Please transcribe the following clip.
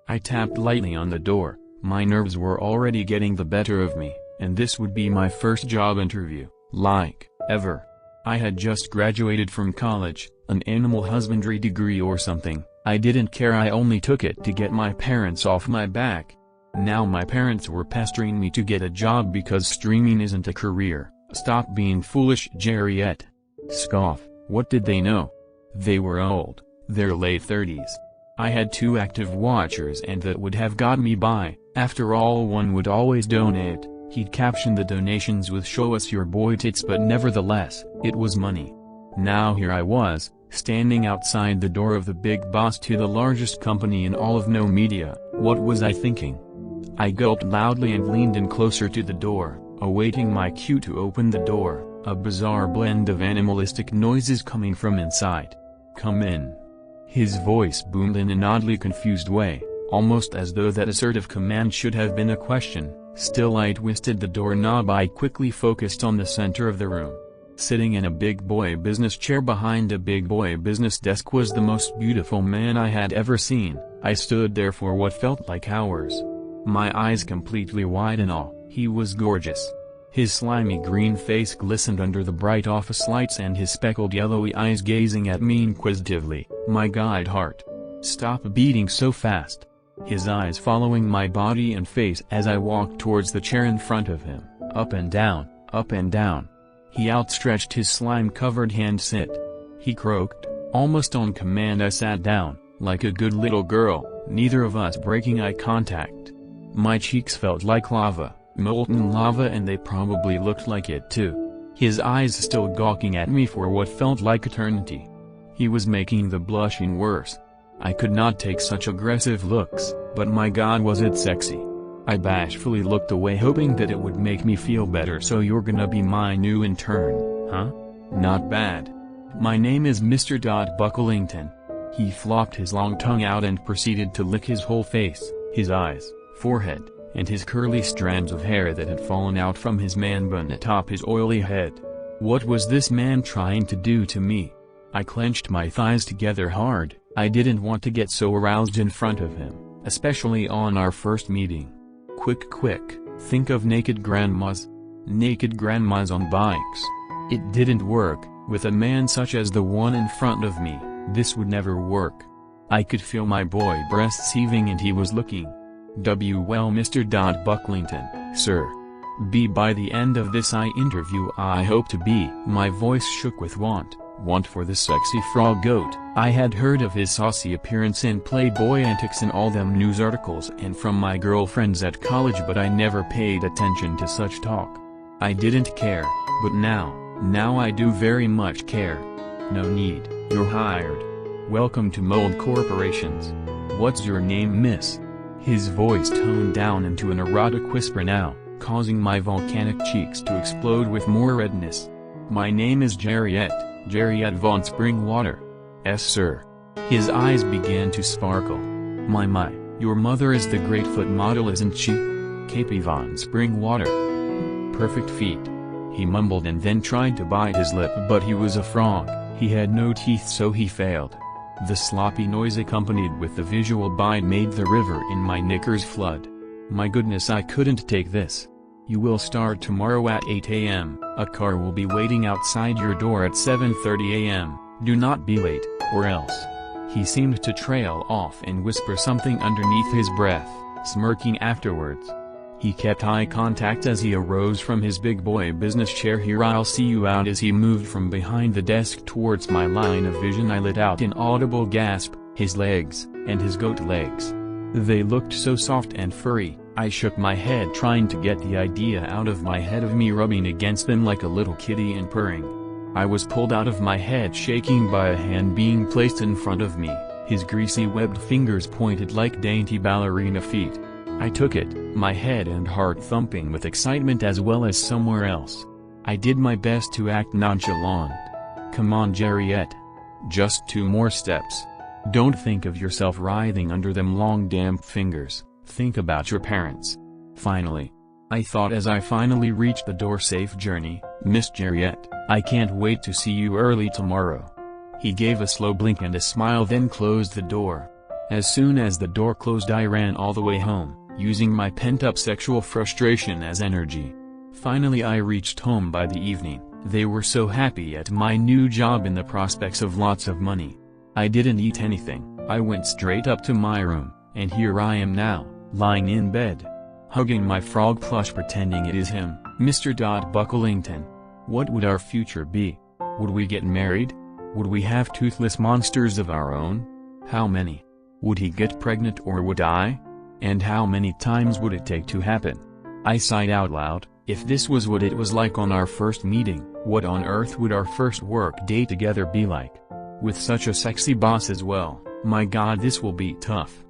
I tapped lightly on the door. My nerves were already getting the better of me, and this would be my first job interview, ever. I had just graduated from college, an animal husbandry degree or something. I didn't care, I only took it to get my parents off my back. Now my parents were pestering me to get a job because streaming isn't a career. Stop being foolish, Jerriette. Scoff, what did they know? They were old, their late 30s. I had 2 active watchers and that would have got me by. After all, one would always donate. He'd caption the donations with "show us your boy tits," but nevertheless, it was money. Now here I was, standing outside the door of the big boss to the largest company in all of no media. What was I thinking? I gulped loudly and leaned in closer to the door, awaiting my cue to open the door, a bizarre blend of animalistic noises coming from inside. "Come in." His voice boomed in an oddly confused way, almost as though that assertive command should have been a question. Still I twisted the doorknob. I quickly focused on the center of the room. Sitting in a big boy business chair behind a big boy business desk was the most beautiful man I had ever seen. I stood there for what felt like hours, my eyes completely wide in awe. He was gorgeous. His slimy green face glistened under the bright office lights and his speckled yellowy eyes gazing at me inquisitively. My God, heart, stop beating so fast. His eyes following my body and face as I walked towards the chair in front of him, up and down, up and down. He outstretched his slime-covered hand. "Sit," he croaked, almost on command. I sat down, like a good little girl, neither of us breaking eye contact. My cheeks felt like lava, molten lava, and they probably looked like it too. His eyes still gawking at me for what felt like eternity. He was making the blushing worse. I could not take such aggressive looks, but my God, was it sexy. I bashfully looked away, hoping that it would make me feel better. "So you're gonna be my new intern, huh? Not bad. My name is Mr. Bucklington." He flopped his long tongue out and proceeded to lick his whole face, his eyes, forehead, and his curly strands of hair that had fallen out from his man bun atop his oily head. What was this man trying to do to me? I clenched my thighs together hard. I didn't want to get so aroused in front of him, especially on our first meeting. Quick, think of naked grandmas. Naked grandmas on bikes. It didn't work. With a man such as the one in front of me, this would never work. I could feel my boy breasts heaving and he was looking. Well, Mr. Bucklington, sir. By the end of this interview I hope to be. My voice shook with want for the sexy frog goat. I had heard of his saucy appearance in Playboy antics and all them news articles and from my girlfriends at college, but I never paid attention to such talk. I didn't care, but now I do very much care. "No need, you're hired. Welcome to Mold Corporations. What's your name, miss?" His voice toned down into an erotic whisper now, causing my volcanic cheeks to explode with more redness. "My name is Jerriette von Springwater." "Yes, sir." His eyes began to sparkle. My, your mother is the great foot model, isn't she? Katie von Springwater. Perfect feet. He mumbled and then tried to bite his lip, but he was a frog. He had no teeth, so he failed. The sloppy noise accompanied with the visual bite made the river in my knickers flood. My goodness, I couldn't take this. "You will start tomorrow at 8 a.m. A car will be waiting outside your door at 7:30 a.m. Do not be late, or else." He seemed to trail off and whisper something underneath his breath, smirking afterwards. He kept eye contact as he arose from his big boy business chair. "Here, I'll see you out." As he moved from behind the desk towards my line of vision, I let out an audible gasp. His legs, and his goat legs. They looked so soft and furry. I shook my head, trying to get the idea out of my head of me rubbing against them like a little kitty and purring. I was pulled out of my head shaking by a hand being placed in front of me, his greasy webbed fingers pointed like dainty ballerina feet. I took it, my head and heart thumping with excitement as well as somewhere else. I did my best to act nonchalant. "Come on, Jerriette. Just 2 more steps. Don't think of yourself writhing under them long damp fingers. Think about your parents." Finally, I thought as I finally reached the door. "Safe journey, Miss Jerriette. I can't wait to see you early tomorrow." He gave a slow blink and a smile, then closed the door. As soon as the door closed, I ran all the way home, using my pent-up sexual frustration as energy. Finally I reached home by the evening. They were so happy at my new job and the prospects of lots of money. I didn't eat anything. I went straight up to my room, and here I am now, lying in bed, hugging my frog plush, pretending it is him, Mr. Bucklington. What would our future be? Would we get married? Would we have toothless monsters of our own? How many? Would he get pregnant or would I? And how many times would it take to happen? I sighed out loud. If this was what it was like on our first meeting, what on earth would our first work day together be like? With such a sexy boss as well, my God, this will be tough.